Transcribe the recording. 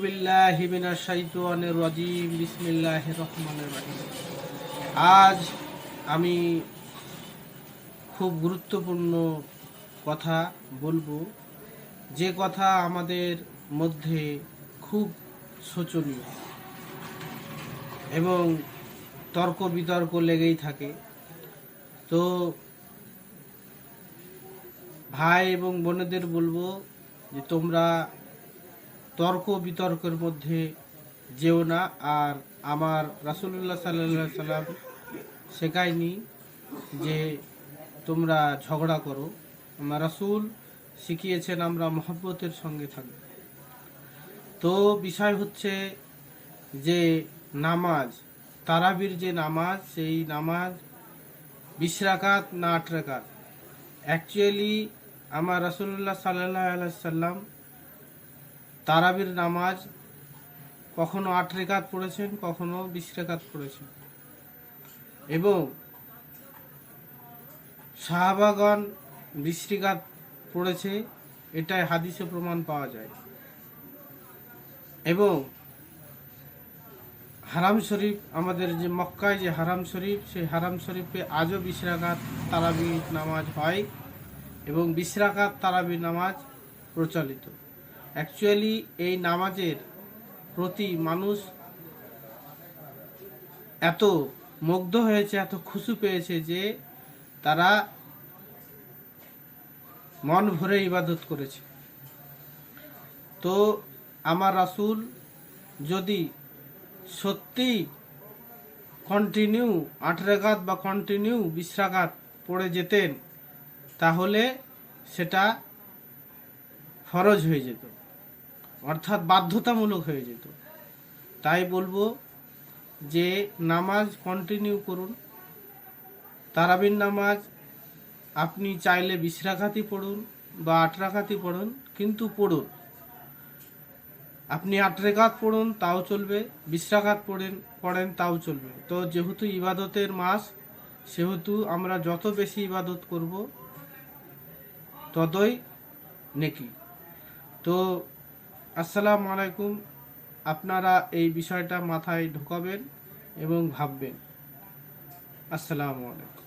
বিল্লাহি মিনাশ শাইতানির রাজিম বিসমিল্লাহির রহমানির রহিম। আজ আমি খুব গুরুত্বপূর্ণ কথা বলবো, যে কথা আমাদের মধ্যে খুব শোচনীয় এবং তর্ক বিতর্ক লেগেই থাকে। তো ভাই এবং বোনেদের বলবো যে তোমরা তর্ক বিতর্কের মধ্যে যেও না। আর আমার রাসূলুল্লাহ সাল্লাল্লাহু আলাইহি সাল্লাম শেখায়নি যে তোমরা ঝগড়া করো। আমার রাসূল শিখিয়েছেন আমরা মহব্বতের সঙ্গে থাকব। তো বিষয় হচ্ছে যে নামাজ, তারাবির যে নামাজ, সেই নামাজ 20 রাকাত না 8 রাকাত। অ্যাকচুয়ালি আমার রাসূলুল্লাহ সাল্লাল্লাহু আলাইহি সাল্লাম তারাবির নামাজ কখনো 8 রাকাত পড়েছেন, কখনো 20 রাকাত পড়েছেন এবং সাহাবাগণ 20 রাকাত পড়েছে, এটাই হাদিসে প্রমাণ পাওয়া যায়। এবং হারাম শরীফ, আমাদের যে মক্কায় যে হারাম শরীফ, সেই হারাম শরীফে আজও 20 রাকাত তারাবি নামাজ হয় এবং 20 রাকাত তারাবি নামাজ প্রচলিত। অ্যাকচুয়ালি এই নামাজের প্রতি মানুষ এত মুগ্ধ হয়েছে, এত খুশি পেয়েছে যে তারা মন ভরে ইবাদত করেছে। তো আমার রাসূল যদি সত্যি কন্টিনিউ 8 রাকাত বা কন্টিনিউ 20 রাকাত পড়ে যেতেন, তাহলে সেটা ফরজ হয়ে যেত, অর্থাৎ বাধ্যতামূলক হয়ে যেত। তাই বলবো যে নামাজ কন্টিনিউ করুন। তারাবির নামাজ আপনি চাইলে 20 রাকাতই পড়ুন বা 8 রাকাতই পড়ুন, কিন্তু পড়ুন। আপনি 8 রাকাত পড়ুন তাও চলবে, 20 রাকাত পড়েন তাও চলবে। তো যেহেতু ইবাদতের মাস, সেহেতু আমরা যত বেশি ইবাদত করব ততই নেকি। তো আসসালামু আলাইকুম। আপনারা এই বিষয়টা মাথায় ঢোকাবেন এবং ভাববেন। আসসালামু আলাইকুম।